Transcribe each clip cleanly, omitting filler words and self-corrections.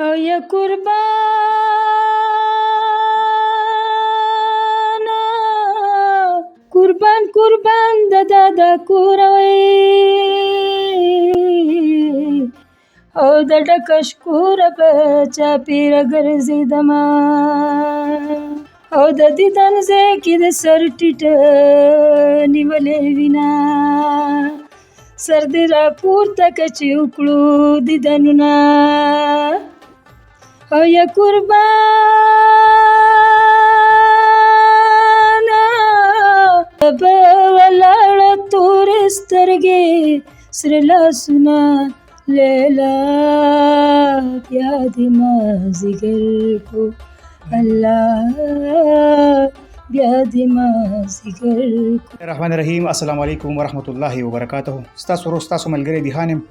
او یا قربان قربان د دادا کوروي او د ډکش کور په چاپیره ګرځېدمه او د دیدن ځای کې د سر ټیټه نیولې وینا سر دې راپورته که چې وکړو دیدنونه او یا قربانه به ولاړه تورې سترګې سره لاسونه لیلا بیا دې مازدیګر کو الله بیا دې مازدیګر کو. الرحمن الرحیم. السلام علیکم ورحمۃ اللہ وبرکاتہ. ستاسو ورو ستاسو ملګری دیهان یم.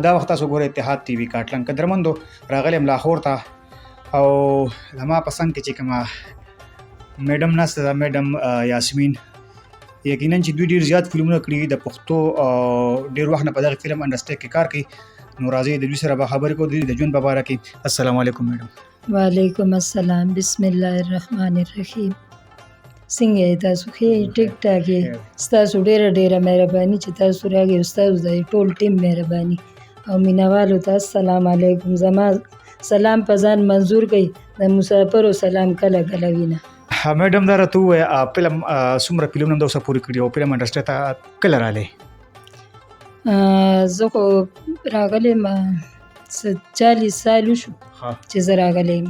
دا وخت تاسو ګورئ اتحاد ټي وي کاټلن. قدرمندو راغلی یم لاهور ته او زما په څنګ کې چې کومه میډم ناسته ده میډم یاسمین، یقینا چې دوی ډېر زیات فلمونه کړي د پښتو ډېر وخت نه په دغه فلم انډسټري کې کار کوي. نو راځئ د دوی سره به خبرې کوو د ژوند په باره کې. السلام علیکم میډم. وعلیکم السلام. بسم الله الرحمن الرحیم. څنګه یې تاسو؟ ښه ټیک ټاک یې. ستاسو ډېره مهرباني چې تاسو راغئ. ستاسو د ټول ټیم مهرباني او مینوالو ته السلام علیکم. زما سلام په ځان منظور کړئ. د مسافرو سلام کله کله وینه. میډم دا راته ووایه فلم څومره فلمونه د اوسه پورې کړي او فلم انډسټري ته کله راغلی؟ زه خو راغلی یم 40 سال وشو چې زه راغلی یم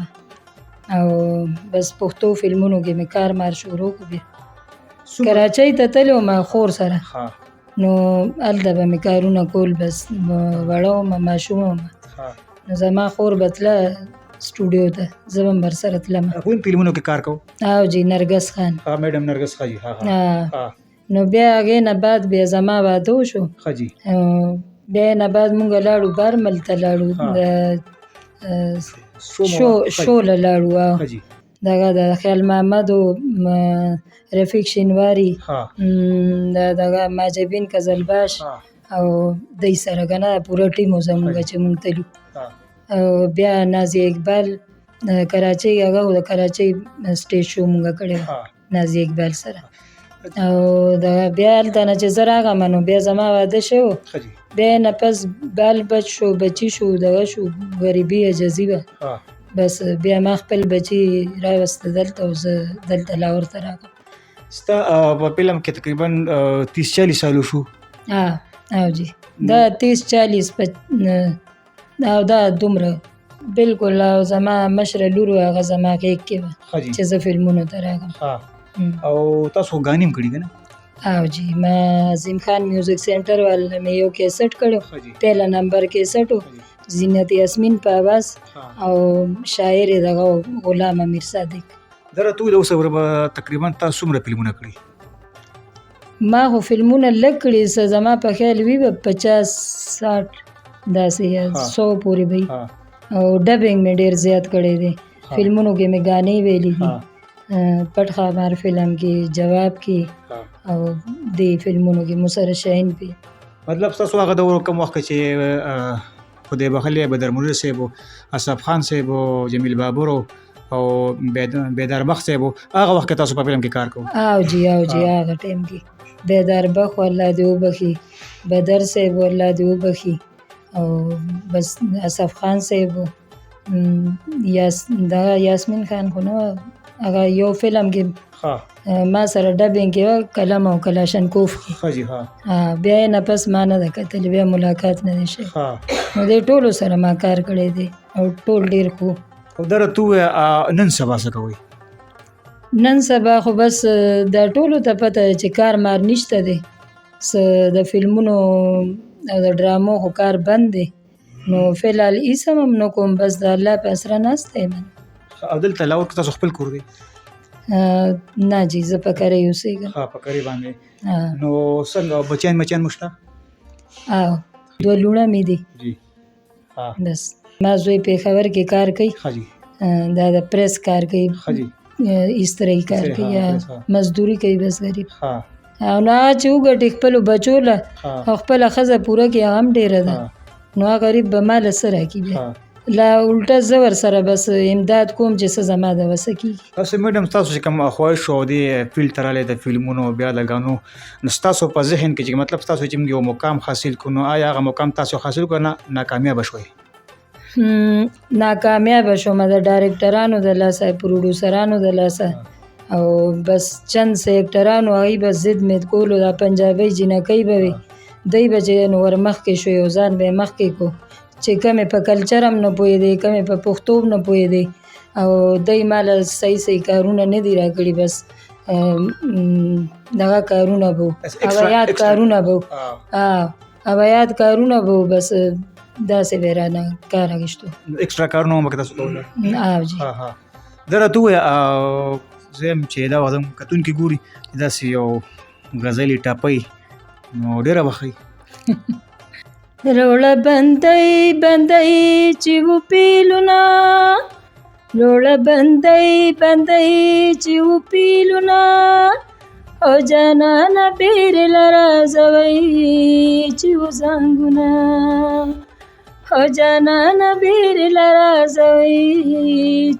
او بس پښتو فلمونو کې مې کار مار شروع کړو. بیا کراچۍ ته تللی وم خور سره، نو هلته به مې کارونه کول. بس وړه وم ماشومه وم، نو زما خور به تله سټوډیو ته، زه به هم ورسره تلم. کوم فلمونو کې کار کوو؟ او جی نرګس خان. میډم نرګس خان جی. نو بیا هغې نه بعد بیا زما واده وشو. بیا نه بعد مونږ لاړو برمل ته لاړو، شو له لاړو. دغه د خیال محمد و رفیق شینواري، دغه ماجبین قزلباش او دی سره که نه پوره ټیم و زمونږ چې مونږ تلو. او بیا نازي اقبال کراچۍ، هغه د کراچۍ سټیج شو مونږ کړی نازي اقبال سره. او بیا هلته نه چې زه راغلم نو بیا زما واده شو. بیا نه پس بال بچ شو، بچي شو، دغه شو، غریبي عجزي وه. بس بیا ما خپل بچي راوسته دلته او زه دلته لاهور ته راغلم. ستا په فلم کې تقریبا 30-40 سال وشو؟ او جی دا 30-40 او دا دومره بلکل. او زما مشره لور وه، هغه زما غېږ کې وه چې زه فلمونو ته راغلم. او تاسو غانې هم کړي که نه؟ او جی ما عظیم خان میوزک سینټر والا مې یو کیسټ کړو، پهلا نمبر کیسټ و، زینت یاسمین په آواز او شاعر یې دغه غلام امیر صادق. دا راته ووایه د اوسه ورته تقریبا تاسو څومره فلمونه کړي؟ ما خو فلمونه لږ کړي، څه زما په خیال وي به 50-60 داسې یا 100 پورې به وي. او ډبینګ مې ډېر زیات کړی دی. فلمونو کې مې ګانې ویلي دي، پټ خامار فلم کې، جواب کې، او دې فلمونو کې مسر شاهین پې. مطلب ستاسو هغه دور کوم وخت چې خدای بخښلی بدر منیر صاحب و، اصف خان صاحب و، جمیل بابر او بیدار بخت صاحب و، هغه وخت کې تاسو په فلم کې کار کوو؟ او جی هغه ټایم کې بیدار بخت الله دې وبخي، بدر صاحب الله دې وبخي، او بس اصف خان صاحب دغه یاسمین خان خو نه، هغه یو فلم کې ما سره ډبینګ کې وه، کلم او کلاشنکوف کې. بیا یې نه پس ما نه ده کتلې، بیا ملاقات نه دی شوی. نو دې ټولو سره ما کار کړی دی او ټول ډېر ښو. او دا راته ووایه نن سبا څه کوئ؟ نن سبا خو بس دا ټولو ته پته ده چې کار مار نشته دی، څه د فلمونو او د ډرامو خو کار بند دی. نو فلحال هېڅ هم نه کوم، بس د الله په اسره ناسته یم. او دلته لاهور کې تاسو خپل کور دی؟ نه جی زه په کرۍ اوسېږم. په کرۍ باندې. نو څنګه بچیان مو شته؟ او 2 لوڼه مې دي. بس ما زوی پېښور کې کار کوي، دا د پریس کار کوي، استری کار کوي یا مزدوري کوي، بس غریب. او نه چې وګټي خپلو بچو له او خپله ښځه پوره کړي، هغه هم ډېره ده. نو هغه غریب به ما له څه راکړي بیا؟ لا الټه زه ورسره بس امداد کوم چې څه زما د وسه کېږي. تاسو میډم ستاسو چې کوم خواهش او د فیلډ ته راغلی د فلمونو بیا د ګانو نو ستاسو په ذهن کې چې مطلب ستاسو چې موږ یو مقام حاصل کړو نو آیا هغه مقام تاسو حاصل کړو نه ناکامیابه شوئ؟ ناکامیابه شوم د ډایرکټرانو د لاسه پروډوسرانو د لاسه او بس چند سیکټرانو هغوی به ضد مې کولو دا پنجابۍ جینکۍ به وي دی به چې نو ور مخکې شوې او ځان به یې مخکې کړو چې کمې په کلچر هم نه پوهېدی کمې په پښتو هم نه پوهېدی او دی ماله صحیح کارونه نه دي راکړي بس دغه کارونه به هوایات کارونه به هوایات کارونه به بس داسې به یې رانه کار اخیستو اکسټرا کارونه هم به تاسو کوله؟ جی زه راته ووایه زه یم چې دا وخت کتونکي ګوري داسې یو غزلې ټاپۍ نو ډېره به ښه روړه بندۍ بندۍ چې و پیلونه روړه بندۍ بندۍ چې و پیلونه او جانانه بیرې لرازوي چې و زنګونه او جانانه بیرې لرازوي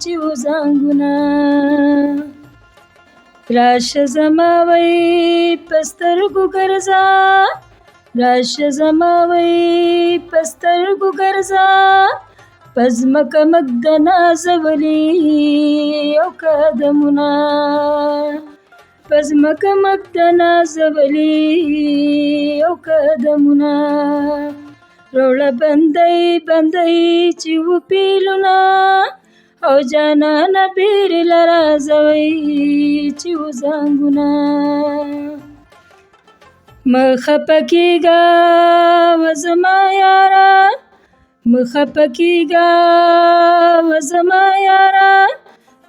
چې و زنګونه راشه زما وی په سترګو ګرځه راشه زما وی په سترګو ګرځه په ځمکه مږ نازولي او قدمونه په ځمکه مږ نازولي او قدمونه روړه بندۍ بندۍ چې و پیلونه او جانانه بیرې لرازوي چې و زنګونه مه خفه کېږه و زما یاره مه خفه کېږه و زما یاره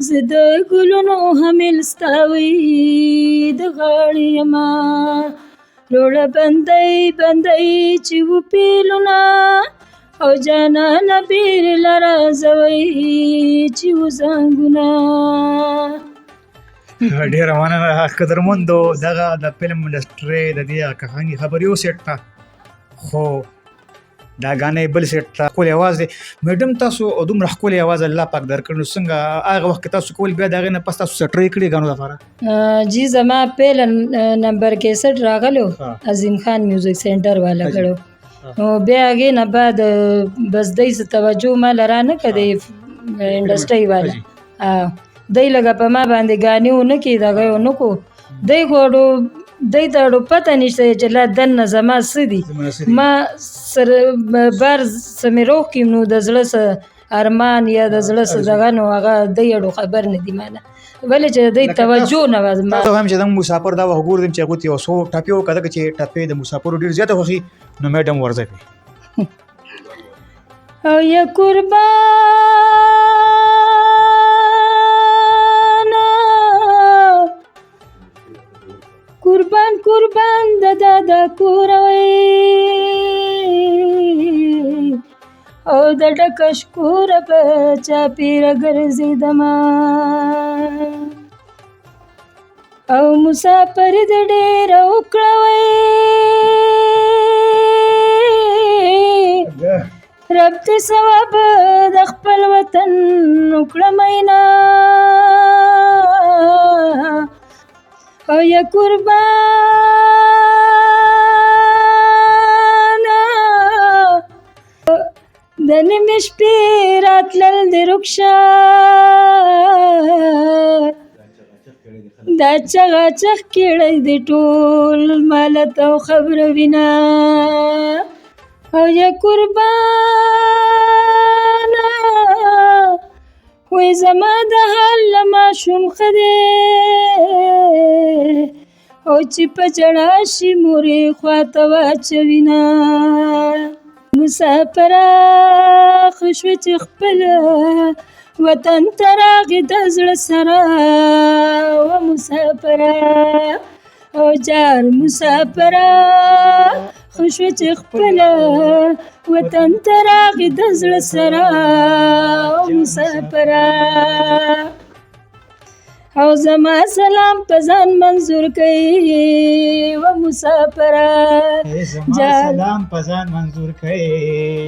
زه د ګلونو حامل ستا وی د غاړې یمه روړه بندۍ بندۍ چې و پیلونه او جانانه بیرې لرازوي چې و زنګونه. ډېره مننه قدرمندو دغه د فلم انډسټرۍ د دې کهاني خبر یو سیټ ته خو دا غانې بل سیټ ته ښکلی اواز دی میډم تاسو دومره ښکلی اواز الله پاک درکړ نو څنګه هغه وخت کې تاسو کول بیا د هغې نه پس تاسو سټرۍ کړي غانو لپاره؟ جی زما پیل نمبر 61 راغلو عظیم خان میوزیک سینټر والا کړو نو بیا هغې نه بعد بس دی څه توجه ما لره نه کړی انډسټرۍ والا دی لږه په ما باندې ګانې ونه کړي دغه یې ونه کړو دی خو دی ته اډو پته نشته چې لا دننه زما څه دي ما سره بار څه مې روغ کړي نو د زړه څه ارمان یا د زړه څه دغه نو هغه دی اډو خبر نه دي مانه ولې چې دی توجه نه وه زما تاسو هم چې زموږ مسافر دا وخت ګورم چې هغوی ته یو څو ټاپې وکړه ځکه چې ټاپې د مسافرو ډېر زیاته خوښي نو میډم ورځه کړي او یا قربان قربان د دادا کوروي او د ډکه شکوره په چاپېره ګرځېدمه او مسافر د ډېره وکړوئ رب دې ثواب د خپل وطن وکړه مینا او یا قربانه د نیمې شپې راتلل د رخسار دا چغه چغ کړی د ټول مالت او خبره وینا او یا قربانه وای زما د حال له ماشوم ښه دی او چې په چړه شي مورې خواته واچوینه مسافره ښه شوه چې خپله وطن ته راغې د زړه سره و مسافره او جار مسافره ښه شوه چې خپله وطن ته راغې د زړه سره و مسافره او زما سلام په ځان منظور کړي و مسافره زما سلام په ځان منظور کړي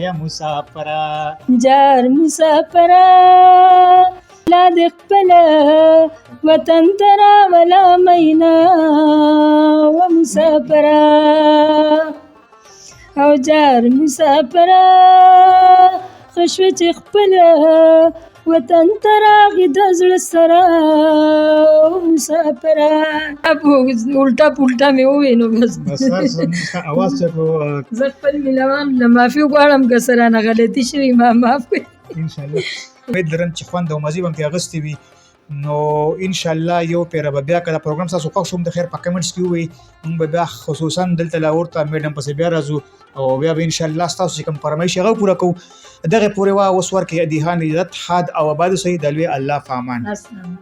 یا مسافره جار مسافره لا د خپل وطن ته راوله مینا و مسافره او جار مسافره ښه شوه چې خپل وطن ته راغی د زړه سره و مسافره الټا پلټا مې ووې نو بس اواز چکو زه خپل مینوال له معافي غواړم که څه رانه غلطي شوي ما معاف کړئ انشاءالله امید لرم چې خوند او مزې به مې اغوستې وي نو انشاءالله یو پیره به بیا که دا پروګرام ستاسو خوښ شو د خیر په کمنټس کې ووایي موږ به بیا خصوصا دلته لاهور ته میډم پسې بیا راځو او بیا به انشاءالله ستاسو چې کوم فرمایش هغه پوره کوو دغې پورې اوس ورکړئ دیهان عزت حاد او آباد اوسئ د لوی الله په امان السلام